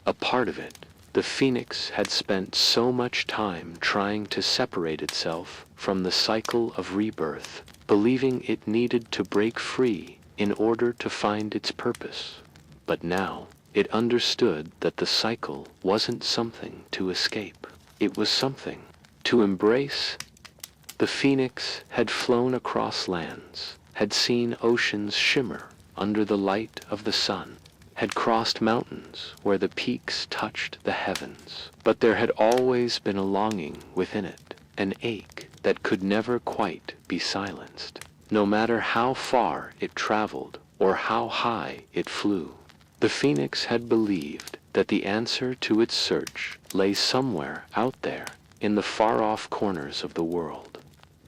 a part of it. The phoenix had spent so much time trying to separate itself from the cycle of rebirth, believing it needed to break free in order to find its purpose. But now, it understood that the cycle wasn't something to escape. It was something to embrace. The phoenix had flown across lands, had seen oceans shimmer under the light of the sun, had crossed mountains where the peaks touched the heavens. But there had always been a longing within it, an ache that could never quite be silenced, no matter how far it traveled or how high it flew. The phoenix had believed that the answer to its search lay somewhere out there in the far-off corners of the world.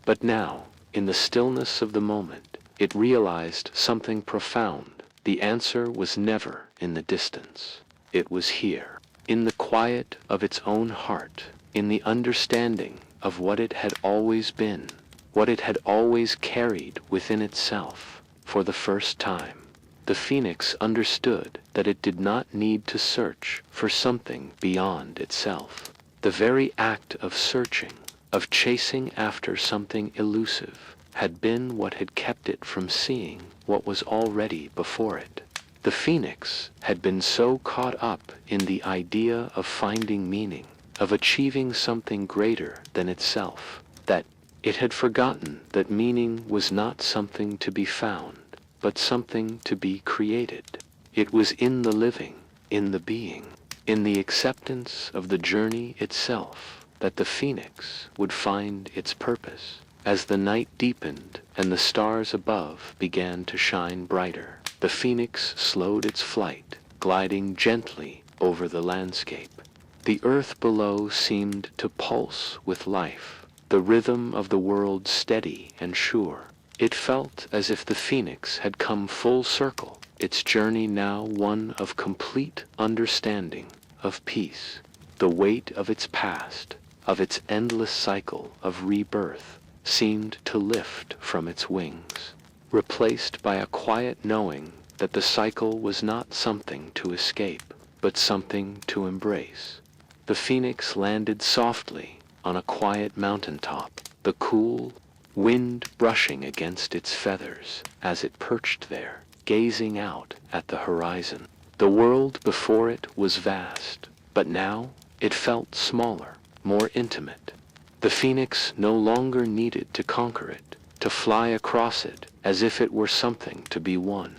But now, in the stillness of the moment, it realized something profound. The answer was never in the distance. It was here, in the quiet of its own heart, in the understanding of what it had always been, what it had always carried within itself. For the first time, the phoenix understood that it did not need to search for something beyond itself. The very act of searching, of chasing after something elusive, had been what had kept it from seeing what was already before it. The phoenix had been so caught up in the idea of finding meaning, of achieving something greater than itself, that it had forgotten that meaning was not something to be found, but something to be created. It was in the living, in the being, in the acceptance of the journey itself, that the phoenix would find its purpose. As the night deepened and the stars above began to shine brighter, the phoenix slowed its flight, gliding gently over the landscape. The earth below seemed to pulse with life, the rhythm of the world steady and sure. It felt as if the phoenix had come full circle, its journey now one of complete understanding, of peace. The weight of its past, of its endless cycle of rebirth, seemed to lift from its wings, replaced by a quiet knowing that the cycle was not something to escape, but something to embrace. The phoenix landed softly on a quiet mountaintop, the cool wind brushing against its feathers as it perched there, gazing out at the horizon. The world before it was vast, but now it felt smaller, more intimate. The phoenix no longer needed to conquer it, to fly across it as if it were something to be won.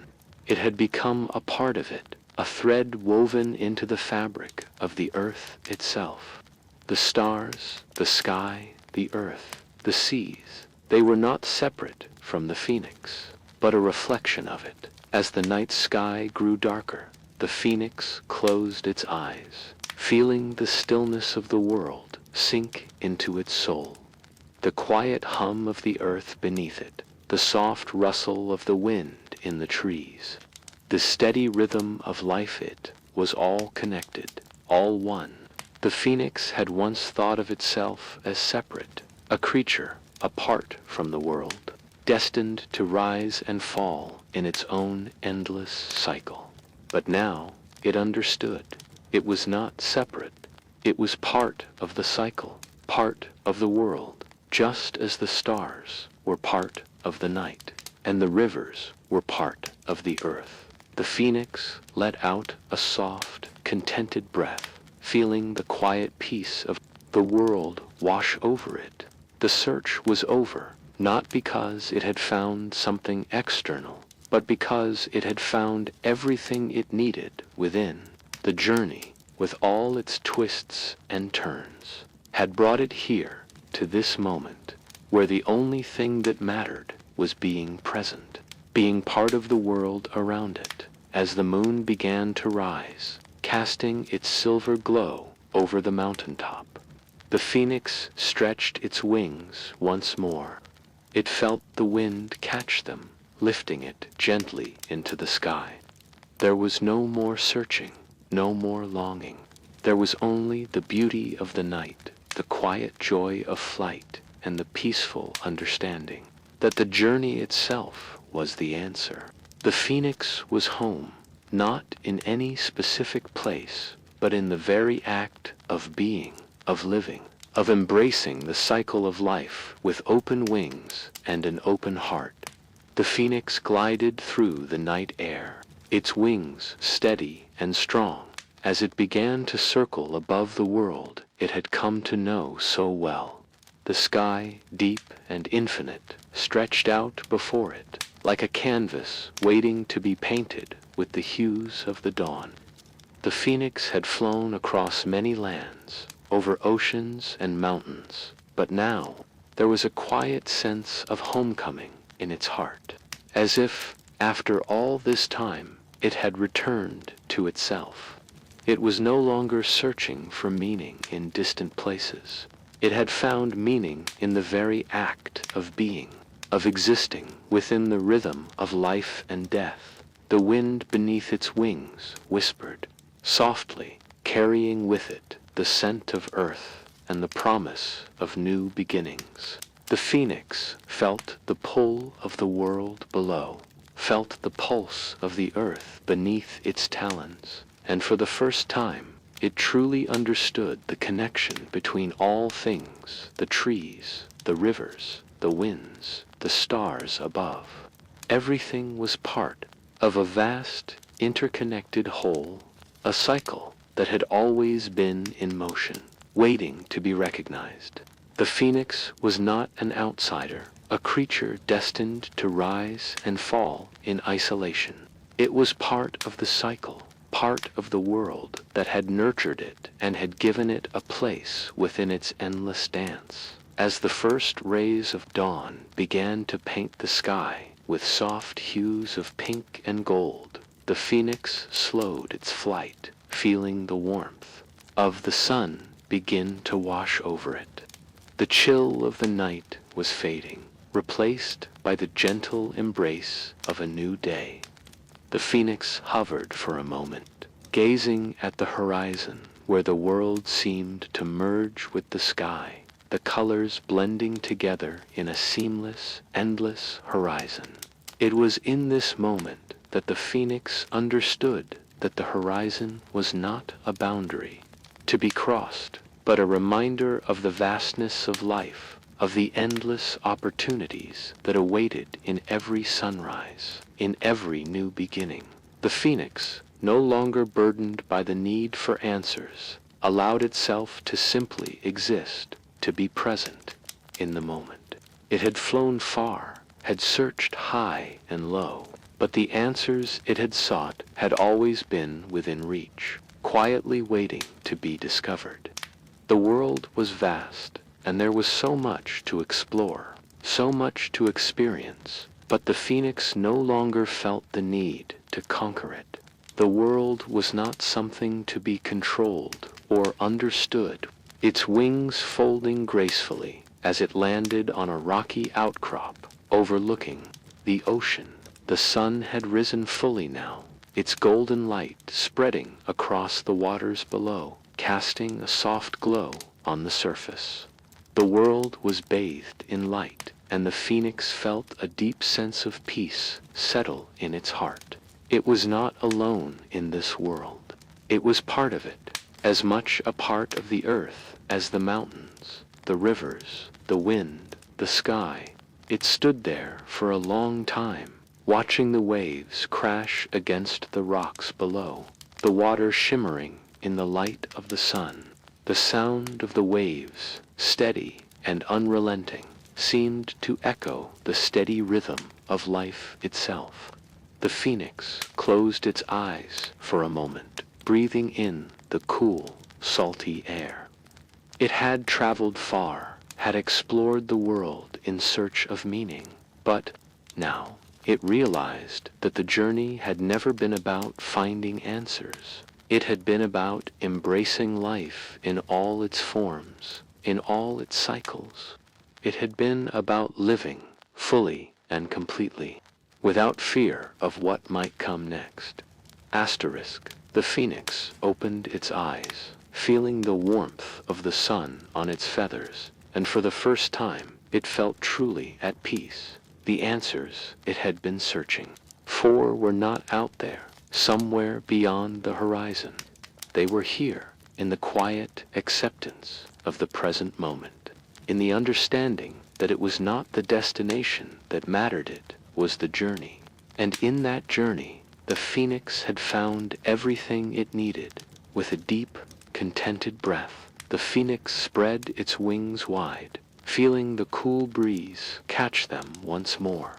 It had become a part of it, a thread woven into the fabric of the earth itself. The stars, the sky, the earth, the seas, they were not separate from the phoenix, but a reflection of it. As the night sky grew darker, the phoenix closed its eyes, feeling the stillness of the world sink into its soul. The quiet hum of the earth beneath it, the soft rustle of the wind in the trees, the steady rhythm of life, it was all connected, all one. The phoenix had once thought of itself as separate, a creature apart from the world, destined to rise and fall in its own endless cycle. But now it understood. It was not separate. It was part of the cycle, part of the world, just as the stars were part of the night, and the rivers were part of the earth. The phoenix let out a soft, contented breath, feeling the quiet peace of the world wash over it. The search was over, not because it had found something external, but because it had found everything it needed within. The journey, with all its twists and turns, had brought it here to this moment, where the only thing that mattered was being present, being part of the world around it, as the moon began to rise, casting its silver glow over the mountaintop. The phoenix stretched its wings once more. It felt the wind catch them, lifting it gently into the sky. There was no more searching, no more longing. There was only the beauty of the night, the quiet joy of flight, and the peaceful understanding that the journey itself was the answer. The phoenix was home, not in any specific place, but in the very act of being, of living, of embracing the cycle of life with open wings and an open heart. The phoenix glided through the night air, its wings steady and strong, as it began to circle above the world it had come to know so well. The sky, deep and infinite, stretched out before it, like a canvas waiting to be painted with the hues of the dawn. The phoenix had flown across many lands, over oceans and mountains, but now there was a quiet sense of homecoming in its heart, as if, after all this time, it had returned to itself. It was no longer searching for meaning in distant places. It had found meaning in the very act of being, of existing within the rhythm of life and death. The wind beneath its wings whispered, softly, carrying with it the scent of earth and the promise of new beginnings. The phoenix felt the pull of the world below, felt the pulse of the earth beneath its talons, and for the first time it truly understood the connection between all things, the trees, the rivers, the winds, the stars above. Everything was part of a vast, interconnected whole, a cycle that had always been in motion, waiting to be recognized. The phoenix was not an outsider, a creature destined to rise and fall in isolation. It was part of the cycle, part of the world that had nurtured it and had given it a place within its endless dance. As the first rays of dawn began to paint the sky with soft hues of pink and gold, the phoenix slowed its flight, feeling the warmth of the sun begin to wash over it. The chill of the night was fading, replaced by the gentle embrace of a new day. The phoenix hovered for a moment, gazing at the horizon where the world seemed to merge with the sky, the colors blending together in a seamless, endless horizon. It was in this moment that the phoenix understood that the horizon was not a boundary to be crossed, but a reminder of the vastness of life, of the endless opportunities that awaited in every sunrise, in every new beginning. The phoenix, no longer burdened by the need for answers, allowed itself to simply exist, to be present in the moment. It had flown far, had searched high and low, but the answers it had sought had always been within reach, quietly waiting to be discovered. The world was vast, and there was so much to explore, so much to experience, but the phoenix no longer felt the need to conquer it. The world was not something to be controlled or understood, its wings folding gracefully as it landed on a rocky outcrop overlooking the ocean. The sun had risen fully now, its golden light spreading across the waters below, casting a soft glow on the surface. The world was bathed in light, and the phoenix felt a deep sense of peace settle in its heart. It was not alone in this world. It was part of it, as much a part of the earth as the mountains, the rivers, the wind, the sky. It stood there for a long time, watching the waves crash against the rocks below, the water shimmering in the light of the sun. The sound of the waves, steady and unrelenting, seemed to echo the steady rhythm of life itself. The phoenix closed its eyes for a moment, breathing in the cool, salty air. It had traveled far, had explored the world in search of meaning, but now it realized that the journey had never been about finding answers. It had been about embracing life in all its forms, in all its cycles. It had been about living fully and completely, without fear of what might come next. Asterisk. The phoenix opened its eyes, feeling the warmth of the sun on its feathers, and for the first time it felt truly at peace. The answers it had been searching for were not out there, somewhere beyond the horizon. They were here, in the quiet acceptance of the present moment, in the understanding that it was not the destination that mattered, it was the journey. And in that journey, the phoenix had found everything it needed. With a deep, contented breath, the phoenix spread its wings wide, feeling the cool breeze catch them once more.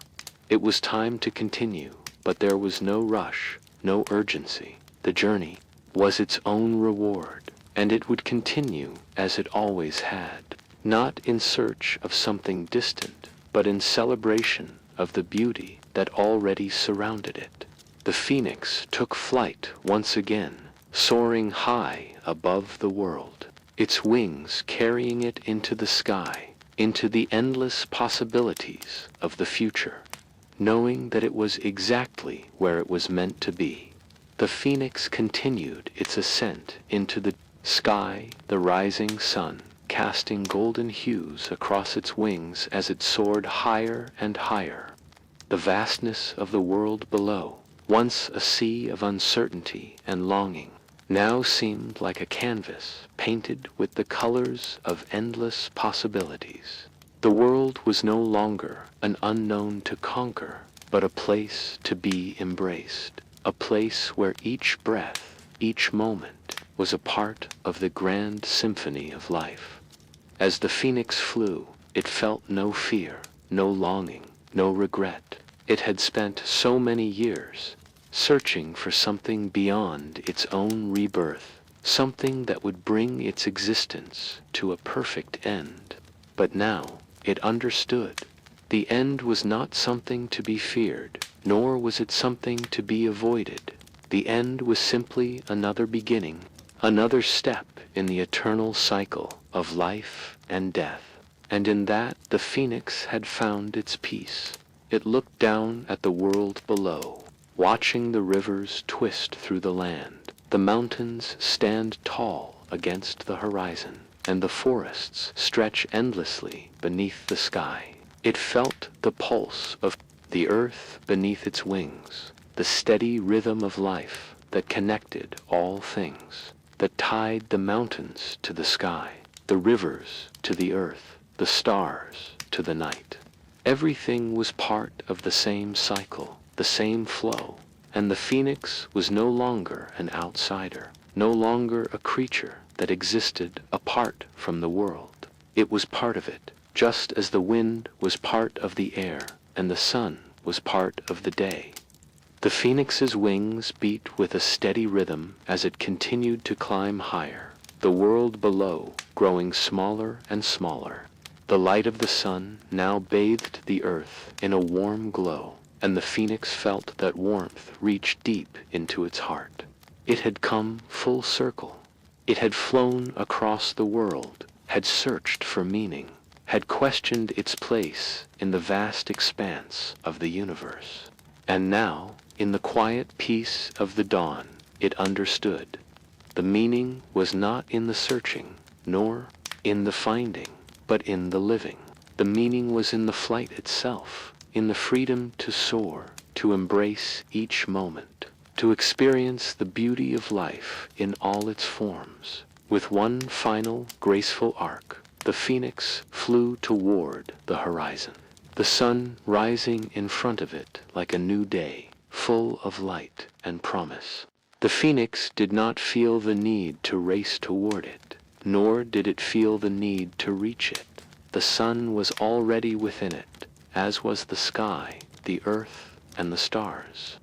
It was time to continue, but there was no rush, no urgency. The journey was its own reward, and it would continue as it always had, not in search of something distant, but in celebration of the beauty that already surrounded it. The phoenix took flight once again, soaring high above the world, its wings carrying it into the sky, into the endless possibilities of the future. Knowing that it was exactly where it was meant to be, the phoenix continued its ascent into the sky, the rising sun casting golden hues across its wings as it soared higher and higher. The vastness of the world below, once a sea of uncertainty and longing, now seemed like a canvas painted with the colors of endless possibilities. The world was no longer an unknown to conquer, but a place to be embraced, a place where each breath, each moment, was a part of the grand symphony of life. As the phoenix flew, it felt no fear, no longing, no regret. It had spent so many years searching for something beyond its own rebirth, something that would bring its existence to a perfect end. But now it understood. The end was not something to be feared, nor was it something to be avoided. The end was simply another beginning, another step in the eternal cycle of life and death. And in that the phoenix had found its peace. It looked down at the world below, watching the rivers twist through the land, the mountains stand tall against the horizon, and the forests stretch endlessly beneath the sky. It felt the pulse of the earth beneath its wings, the steady rhythm of life that connected all things, that tied the mountains to the sky, the rivers to the earth, the stars to the night. Everything was part of the same cycle, the same flow, and the phoenix was no longer an outsider, no longer a creature that existed apart from the world. It was part of it, just as the wind was part of the air and the sun was part of the day. The phoenix's wings beat with a steady rhythm as it continued to climb higher, the world below growing smaller and smaller. The light of the sun now bathed the earth in a warm glow, and the phoenix felt that warmth reach deep into its heart. It had come full circle. It had flown across the world, had searched for meaning, had questioned its place in the vast expanse of the universe. And now, in the quiet peace of the dawn, it understood. The meaning was not in the searching, nor in the finding, but in the living. The meaning was in the flight itself, in the freedom to soar, to embrace each moment. to experience the beauty of life in all its forms. With one final, graceful arc, the phoenix flew toward the horizon, the sun rising in front of it like a new day, full of light and promise. The phoenix did not feel the need to race toward it, nor did it feel the need to reach it. The sun was already within it, as was the sky, the earth, and the stars.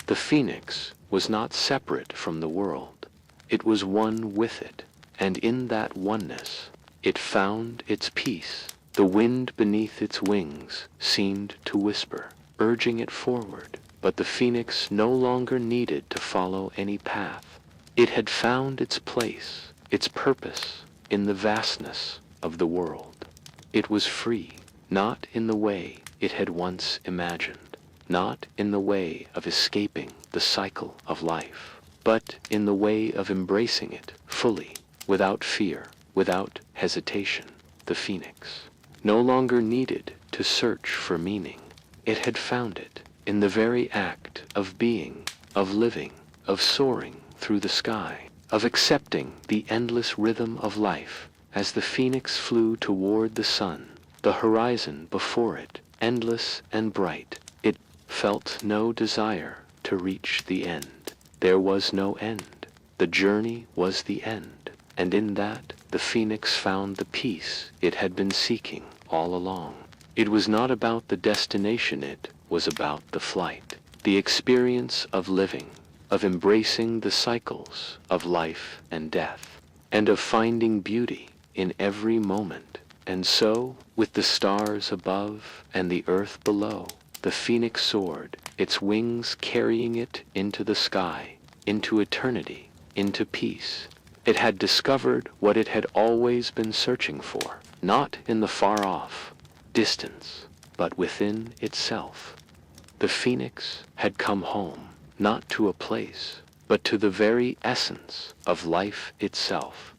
The phoenix was not separate from the world. It was one with it, and in that oneness, it found its peace. The wind beneath its wings seemed to whisper, urging it forward, but the phoenix no longer needed to follow any path. It had found its place, its purpose, in the vastness of the world. It was free, not in the way it had once imagined, not in the way of escaping the cycle of life, but in the way of embracing it fully, without fear, without hesitation. The phoenix no longer needed to search for meaning. It had found it in the very act of being, of living, of soaring through the sky, of accepting the endless rhythm of life. As the phoenix flew toward the sun, the horizon before it, endless and bright, it felt no desire to reach the end. There was no end. The journey was the end, and in that the phoenix found the peace it had been seeking all along. It was not about the destination, it was about the flight, the experience of living, of embracing the cycles of life and death, and of finding beauty in every moment. And so, with the stars above and the earth below, the phoenix soared, its wings carrying it into the sky, into eternity, into peace. It had discovered what it had always been searching for, not in the far-off distance, but within itself. The phoenix had come home, not to a place, but to the very essence of life itself.